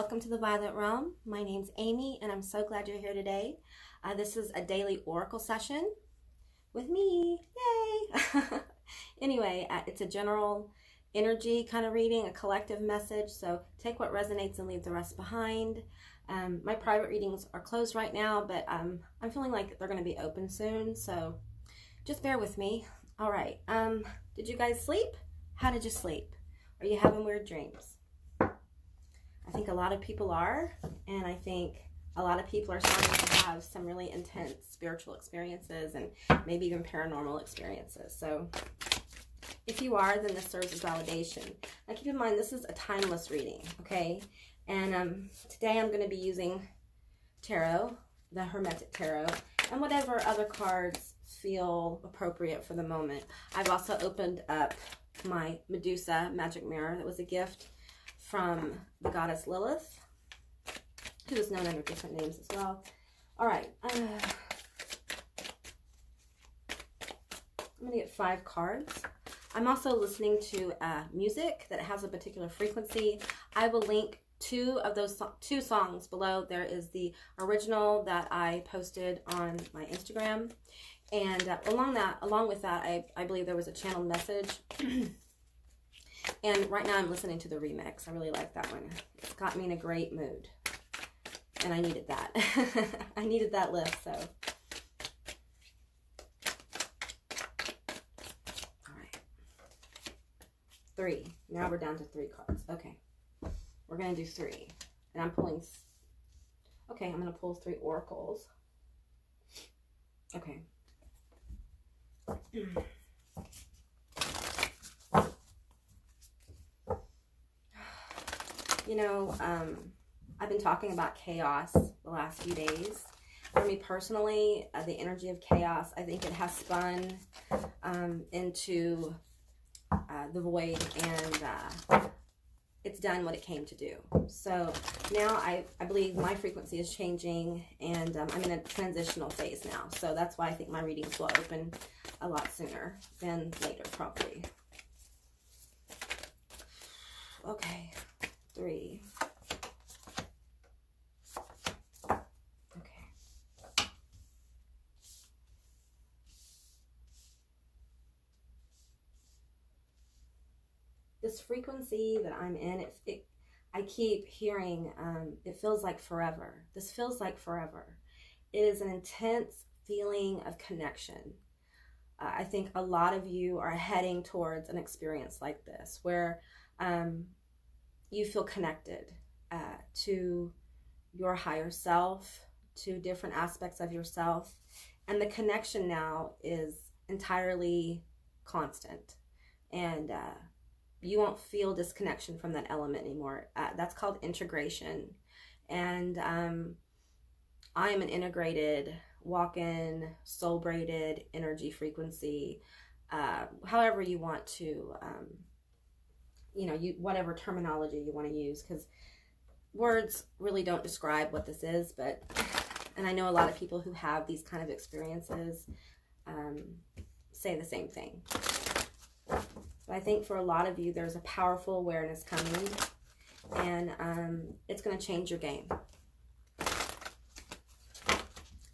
welcome to the Violet Realm. My name's Amy, and I'm so glad you're here today. This is a daily oracle session with me. Yay! Anyway, it's a general energy kind of reading, a collective message. So take what resonates and leave the rest behind. My private readings are closed right now, but I'm feeling like they're going to be open soon. So just bear with me. All right. Did you guys sleep? How did you sleep? Are you having weird dreams? I think a lot of people are, and I think a lot of people are starting to have some really intense spiritual experiences and maybe even paranormal experiences. So if you are, then this serves as validation. Now keep in mind, this is a timeless reading, okay? And today I'm going to be using tarot, the Hermetic Tarot, and whatever other cards feel appropriate for the moment. I've also opened up my Medusa magic mirror that was a gift from the goddess Lilith, who is known under different names as well. All right. I'm going to get 5 cards. I'm also listening to music that has a particular frequency. I will link 2 of those 2 songs below. There is the original that I posted on my Instagram. And along with that, I believe there was a channeled message. And right now I'm listening to the remix. I really like that one. It's got me in a great mood. And I needed that. I needed that lift, so. All right. 3. Now we're down to 3 cards. Okay. We're going to do 3. And I'm pulling. Okay, I'm going to pull 3 oracles. Okay. You know, I've been talking about chaos the last few days. For me personally, the energy of chaos, I think it has spun into the void, and it's done what it came to do. So now I believe my frequency is changing, and I'm in a transitional phase now. So that's why I think my readings will open a lot sooner than later, probably. Okay. 3. Okay. This frequency that I'm in, I keep hearing, it feels like forever. This feels like forever. It is an intense feeling of connection. I think a lot of you are heading towards an experience like this, where you feel connected to your higher self, to different aspects of yourself. And the connection now is entirely constant. And you won't feel disconnection from that element anymore. That's called integration. And I am an integrated, walk-in, soul-braided energy frequency. However you want to you know, whatever terminology you want to use, because words really don't describe what this is, but, and I know a lot of people who have these kind of experiences say the same thing. But I think for a lot of you, there's a powerful awareness coming, and it's going to change your game.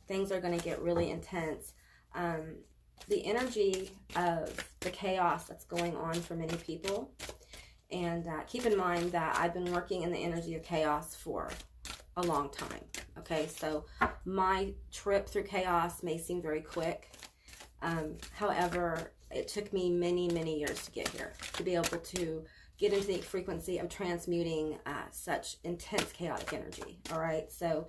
Things are going to get really intense. The energy of the chaos that's going on for many people. And keep in mind that I've been working in the energy of chaos for a long time. Okay, so my trip through chaos may seem very quick. However, it took me many, many years to get here, to be able to get into the frequency of transmuting such intense chaotic energy. All right, so,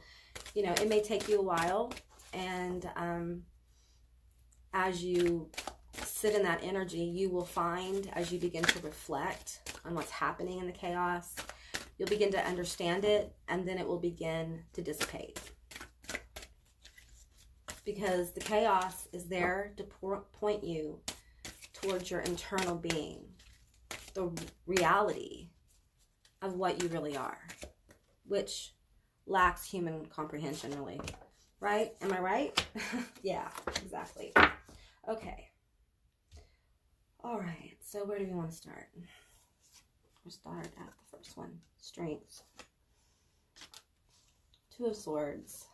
you know, it may take you a while. And as you sit in that energy, you will find, as you begin to reflect on what's happening in the chaos, you'll begin to understand it, and then it will begin to dissipate. Because the chaos is there to point you towards your internal being, the reality of what you really are, which lacks human comprehension, really. Right? Am I right? Yeah, exactly. Okay. All right, so where do we want to start? We'll start at the first one, strengths. Okay. Two of Swords.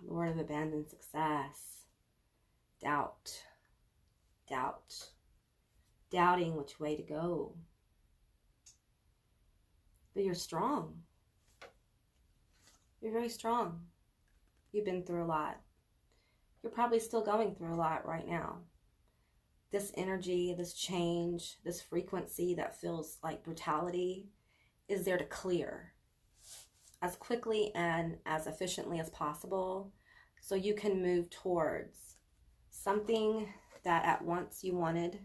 Lord of Abandoned Success. Doubt. Doubt. Doubting which way to go. But you're strong. You're very strong. You've been through a lot. You're probably still going through a lot right now. This energy, this change, this frequency that feels like brutality is there to clear as quickly and as efficiently as possible so you can move towards something that at once you wanted,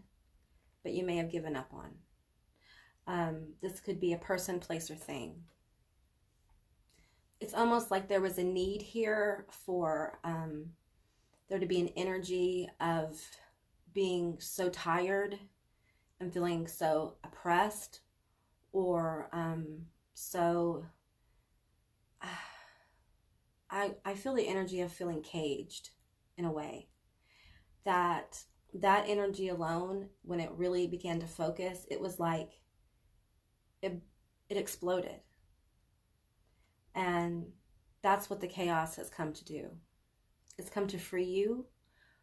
but you may have given up on. This could be a person, place, or thing. It's almost like there was a need here for there to be an energy of being so tired and feeling so oppressed, or I feel the energy of feeling caged in a way. That energy alone, when it really began to focus, it was like it exploded. And that's what the chaos has come to do. It's come to free you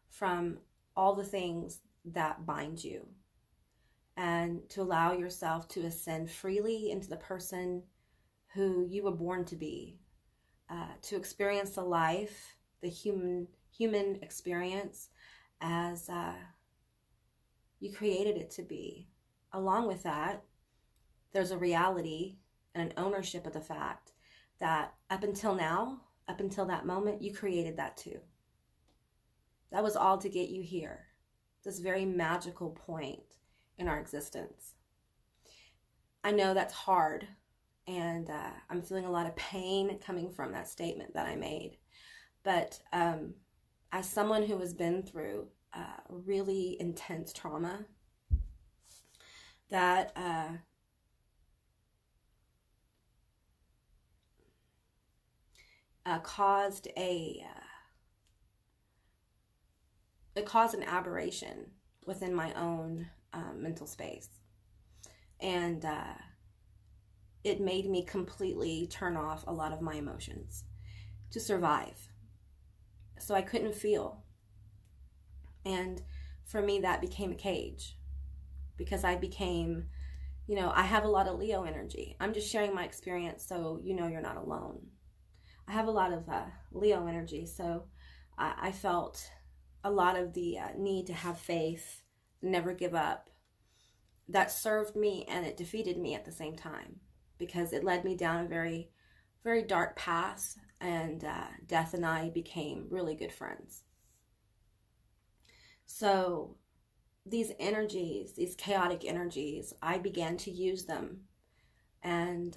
from all the things that bind you and to allow yourself to ascend freely into the person who you were born to be, to experience the life, the human experience as you created it to be. Along with that, there's a reality and an ownership of the fact that up until now, up until that moment, you created that too. That was all to get you here, this very magical point in our existence. I know that's hard, and I'm feeling a lot of pain coming from that statement that I made. But as someone who has been through really intense trauma, that caused an aberration within my own mental space, and it made me completely turn off a lot of my emotions to survive. So I couldn't feel, and for me that became a cage, because I became, I have a lot of Leo energy. I'm just sharing my experience so you're not alone. I have a lot of Leo energy, so I felt a lot of the need to have faith, never give up. That served me and it defeated me at the same time, because it led me down a very, very dark path, and Death and I became really good friends. So these energies, these chaotic energies, I began to use them, and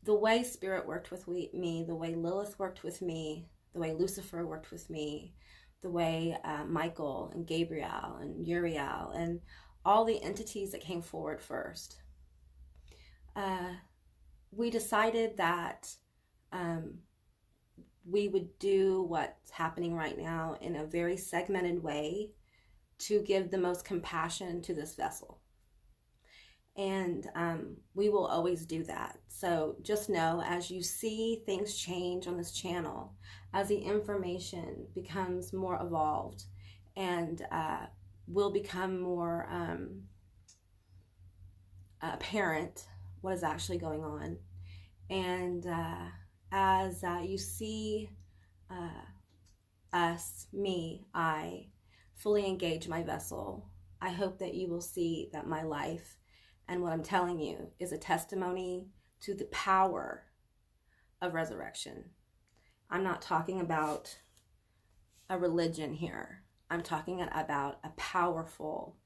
the way Spirit worked with me, the way Lilith worked with me, the way Lucifer worked with me, the way Michael and Gabriel and Uriel and all the entities that came forward first, we decided that we would do what's happening right now in a very segmented way to give the most compassion to this vessel. And we will always do that. So just know, as you see things change on this channel, as the information becomes more evolved and will become more apparent what is actually going on, and as you see I fully engage my vessel, I hope that you will see that my life and what I'm telling you is a testimony to the power of resurrection. I'm not talking about a religion here. I'm talking about a powerful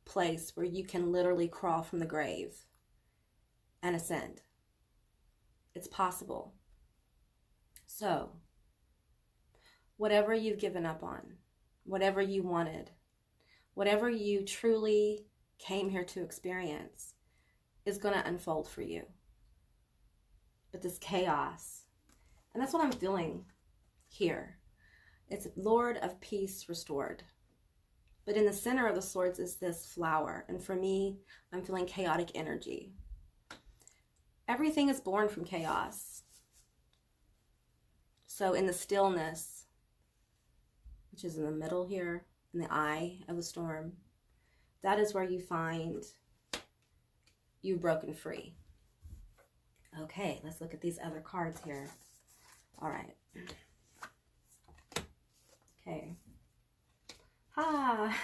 place where you can literally crawl from the grave and ascend. It's possible. So, whatever you've given up on, whatever you wanted, whatever you truly came here to experience is going to unfold for you. But this chaos, and that's what I'm feeling here. It's Lord of Peace restored. But in the center of the swords is this flower. And for me, I'm feeling chaotic energy. Everything is born from chaos. So in the stillness, which is in the middle here, in the eye of the storm, that is where you find you've broken free. Okay, let's look at these other cards here. All right. Okay. Ah.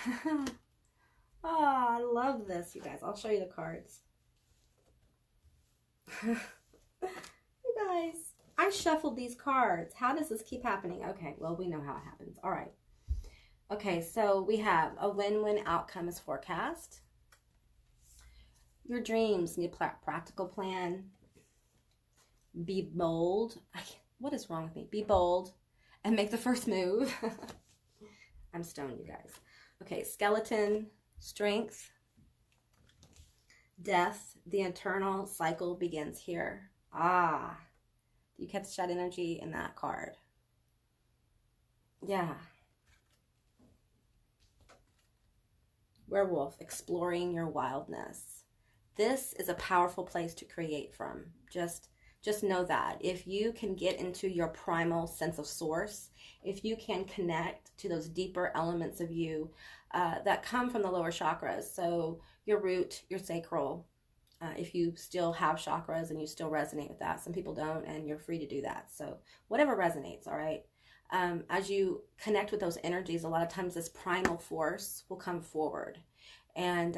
Oh, I love this, you guys. I'll show you the cards. You guys, I shuffled these cards. How does this keep happening? Okay, well, we know how it happens. All right. Okay, so we have a win-win outcome is forecast. Your dreams need a practical plan. Be bold. What is wrong with me? Be bold and make the first move. I'm stoned, you guys. Okay, skeleton, strength, death. The eternal cycle begins here. Ah, you catch that energy in that card. Yeah. Werewolf, exploring your wildness. This is a powerful place to create from. Just know that. If you can get into your primal sense of source, if you can connect to those deeper elements of you that come from the lower chakras, so your root, your sacral, if you still have chakras and you still resonate with that. Some people don't, and you're free to do that. So whatever resonates, all right? As you connect with those energies, a lot of times this primal force will come forward, and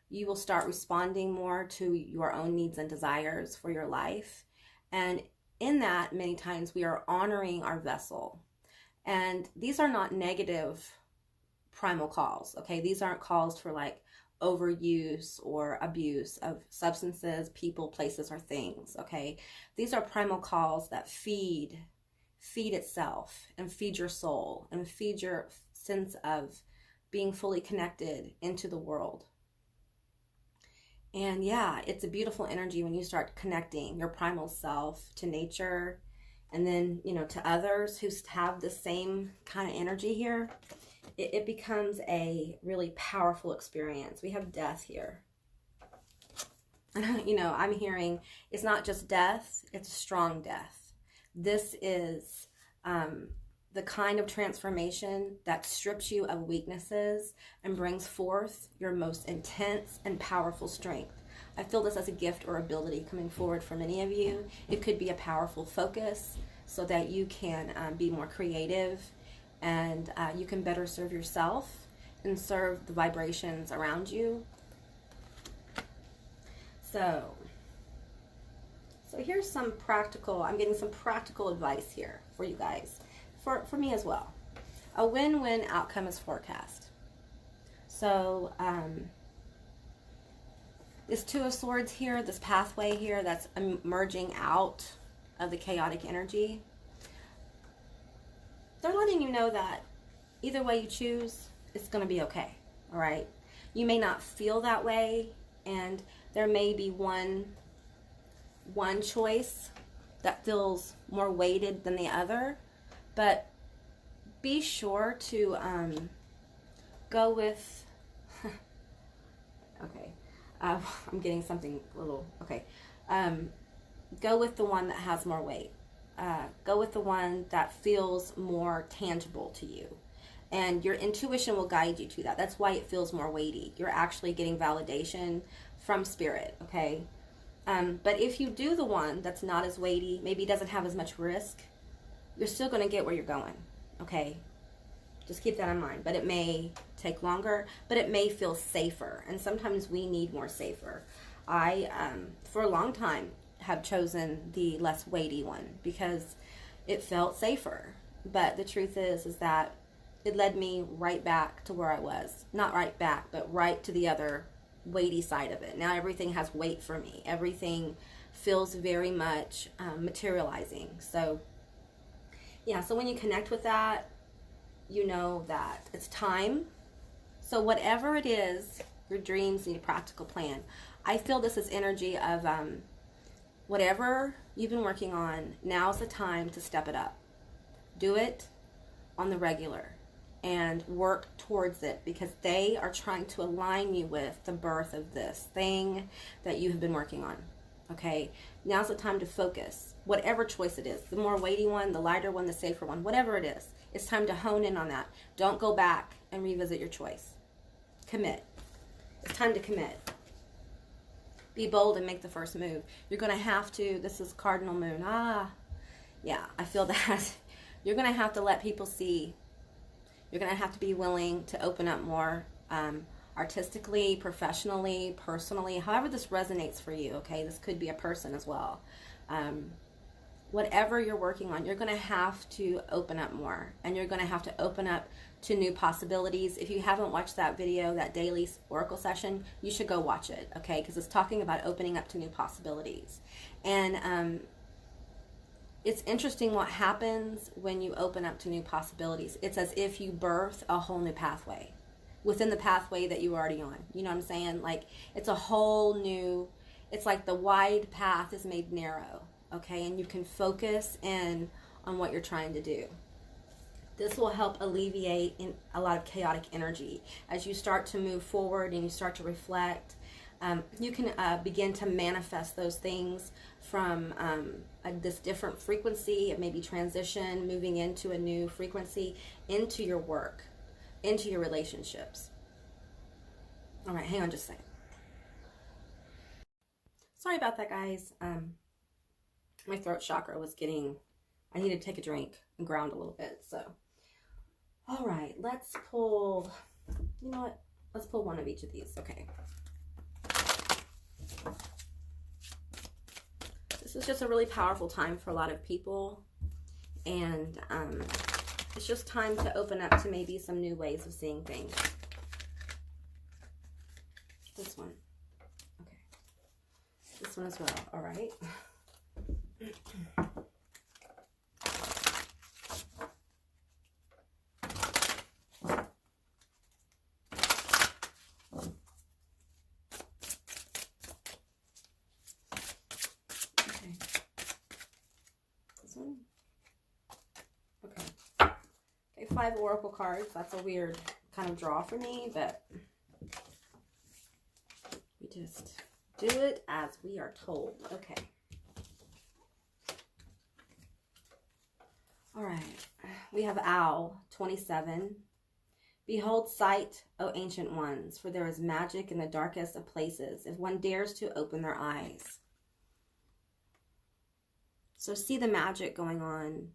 you will start responding more to your own needs and desires for your life. And in that, many times we are honoring our vessel. And these are not negative primal calls, okay? These aren't calls for like overuse or abuse of substances, people, places, or things, okay? These are primal calls that feed itself and feed your soul and feed your sense of being fully connected into the world. And yeah, it's a beautiful energy when you start connecting your primal self to nature, and then, you know, to others who have the same kind of energy here. It becomes a really powerful experience. We have death here. You know, I'm hearing it's not just death, it's a strong death. This is the kind of transformation that strips you of weaknesses and brings forth your most intense and powerful strength. I feel this as a gift or ability coming forward for many of you. It could be a powerful focus so that you can be more creative, and you can better serve yourself and serve the vibrations around you. So here's some practical, I'm getting some practical advice here for you guys, for me as well. A win-win outcome is forecast. So this Two of Swords here, this pathway here that's emerging out of the chaotic energy, they're letting you know that either way you choose, it's going to be okay, all right? You may not feel that way, and there may be one choice that feels more weighted than the other, but be sure to go with, okay, I'm getting something a little, okay, go with the one that has more weight. Go with the one that feels more tangible to you. And your intuition will guide you to that. That's why it feels more weighty. You're actually getting validation from spirit, okay? But if you do the one that's not as weighty, maybe doesn't have as much risk, you're still going to get where you're going, okay? Just keep that in mind. But it may take longer, but it may feel safer. And sometimes we need more safer. I, for a long time, have chosen the less weighty one because it felt safer. But the truth is that it led me right back to where I was. Not right back, but right to the other weighty side of it. Now everything has weight for me. Everything feels very much materializing. So yeah, so when you connect with that, you know that it's time. So whatever it is, your dreams need a practical plan. I feel this is energy of whatever you've been working on, now's the time to step it up. Do it on the regular and work towards it, because they are trying to align you with the birth of this thing that you have been working on. Okay, now's the time to focus. Whatever choice it is, the more weighty one, the lighter one, the safer one, whatever it is, it's time to hone in on that. Don't go back and revisit your choice. Commit. It's time to commit. Be bold and make the first move. You're going to have to, this is cardinal moon. Yeah, I feel that. You're going to have to let people see. You're going to have to be willing to open up more, artistically, professionally, personally, however this resonates for you, okay? This could be a person as well. Whatever you're working on, you're going to have to open up more, and you're going to have to open up to new possibilities. If you haven't watched that video, that daily oracle session, you should go watch it, okay? Because it's talking about opening up to new possibilities. And it's interesting what happens when you open up to new possibilities. It's as if you birth a whole new pathway within the pathway that you were already on. You know what I'm saying? Like, it's a whole new, it's like the wide path is made narrow, okay? And you can focus in on what you're trying to do. This will help alleviate a lot of chaotic energy. As you start to move forward and you start to reflect, you can begin to manifest those things from this different frequency. It may be transition, moving into a new frequency, into your work, into your relationships. All right, hang on just a second. Sorry about that, guys. My throat chakra was getting, I needed to take a drink and ground a little bit, so. All right, let's pull, you know what? Let's pull one of each of these, okay. This is just a really powerful time for a lot of people, and it's just time to open up to maybe some new ways of seeing things. This one, okay. This one as well, all right. Okay, 5 oracle cards. That's a weird kind of draw for me, but we just do it as we are told. Okay. All right. We have Owl, 27. Behold sight, O ancient ones, for there is magic in the darkest of places, if one dares to open their eyes. So see the magic going on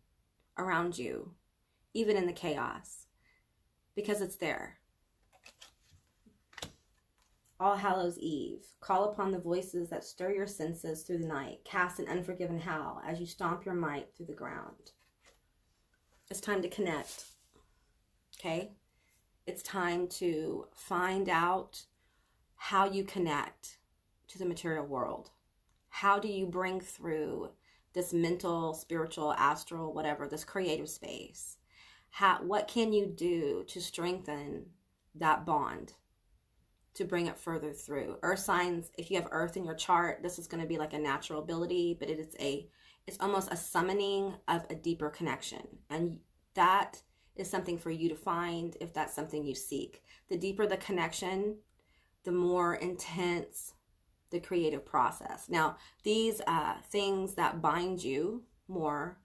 around you, even in the chaos, because it's there. All Hallows Eve, call upon the voices that stir your senses through the night. Cast an unforgiven howl as you stomp your might through the ground. It's time to connect, okay? It's time to find out how you connect to the material world. How do you bring through this mental, spiritual, astral, whatever, this creative space? What can you do to strengthen that bond, to bring it further through? Earth signs, if you have earth in your chart, this is going to be like a natural ability, but it's almost a summoning of a deeper connection. And that is something for you to find if that's something you seek. The deeper the connection, the more intense the creative process. Now, these things that bind you more,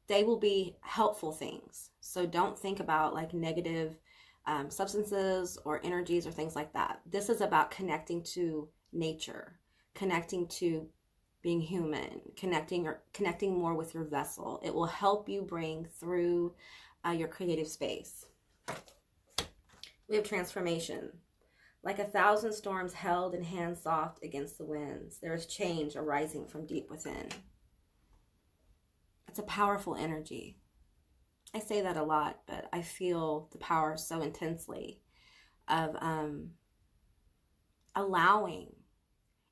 they will be helpful things. So don't think about like negative substances or energies or things like that. This is about connecting to nature, connecting to being human, connecting more with your vessel. It will help you bring through your creative space. We have transformation. Like 1,000 storms held in hands soft against the winds, there is change arising from deep within. It's a powerful energy. I say that a lot, but I feel the power so intensely of allowing.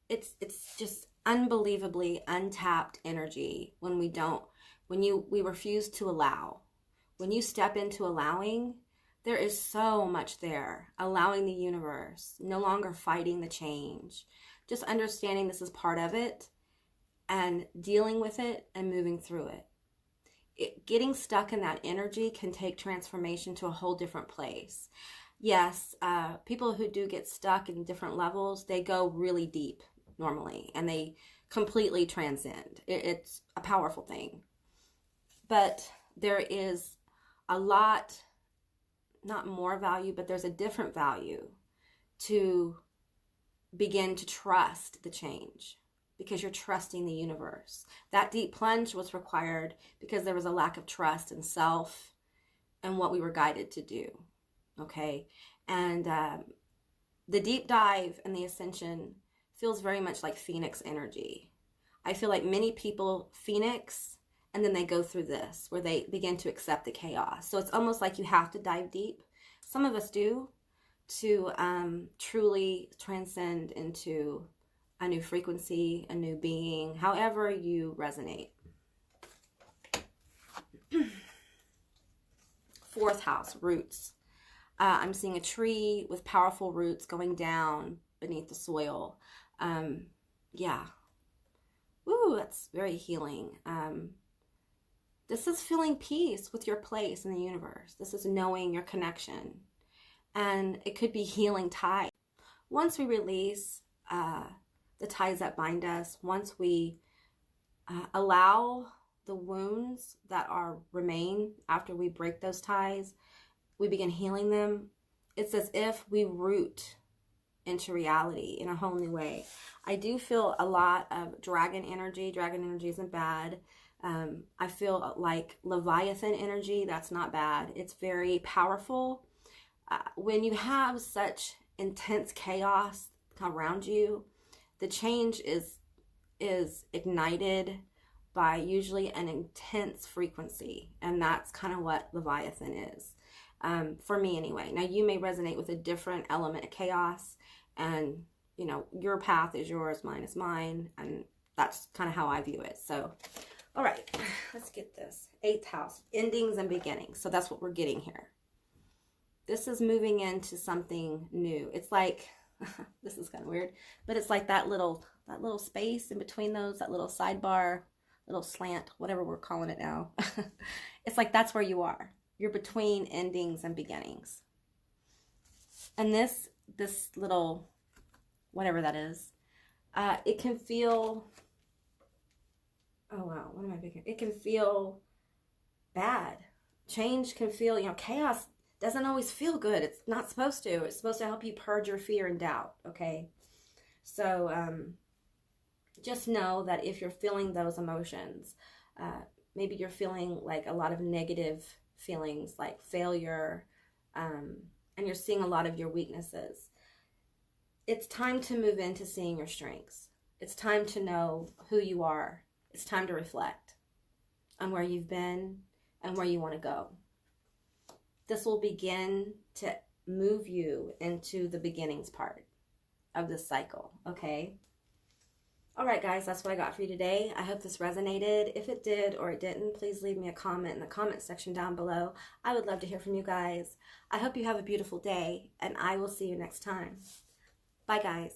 It's just unbelievably untapped energy when we refuse to allow. When you step into allowing, there is so much there. Allowing the universe, no longer fighting the change, just understanding this is part of it and dealing with it and moving through it. Getting stuck in that energy can take transformation to a whole different place. Yes, people who do get stuck in different levels, they go really deep normally, and they completely transcend. It's a powerful thing. But there is a lot, not more value, but there's a different value to begin to trust the change, because you're trusting the universe. That deep plunge was required because there was a lack of trust in self and what we were guided to do. Okay? And the deep dive and the ascension feels very much like Phoenix energy. I feel like many people Phoenix, and then they go through this where they begin to accept the chaos. So it's almost like you have to dive deep. Some of us do, to truly transcend into a new frequency, a new being, however you resonate. Fourth house, roots. I'm seeing a tree with powerful roots going down beneath the soil. Yeah. Ooh, that's very healing. This is feeling peace with your place in the universe. This is knowing your connection. And it could be healing ties. Once we release the ties that bind us, once we allow the wounds that remain after we break those ties, we begin healing them. It's as if we root into reality in a whole new way. I do feel a lot of dragon energy. Dragon energy isn't bad. I feel like Leviathan energy. That's not bad. It's very powerful. When you have such intense chaos around you, the change is ignited by usually an intense frequency, and that's kind of what Leviathan is, for me anyway. Now, you may resonate with a different element of chaos, and you know, your path is yours, mine is mine, and that's kind of how I view it. So, all right, let's get this. 8th house, endings and beginnings. So that's what we're getting here. This is moving into something new. It's like, this is kind of weird, but it's like that little space in between those, that little sidebar, little slant, whatever we're calling it now. It's like that's where you are. You're between endings and beginnings. And this little, whatever that is, it can feel, oh wow, what am I thinking? It can feel bad. Change can feel, you know, chaos doesn't always feel good. It's not supposed to. It's supposed to help you purge your fear and doubt, okay? So just know that if you're feeling those emotions, maybe you're feeling like a lot of negative feelings like failure, and you're seeing a lot of your weaknesses, it's time to move into seeing your strengths. It's time to know who you are. It's time to reflect on where you've been and where you want to go. This will begin to move you into the beginnings part of this cycle, okay? All right, guys, that's what I got for you today. I hope this resonated. If it did or it didn't, please leave me a comment in the comment section down below. I would love to hear from you guys. I hope you have a beautiful day, and I will see you next time. Bye, guys.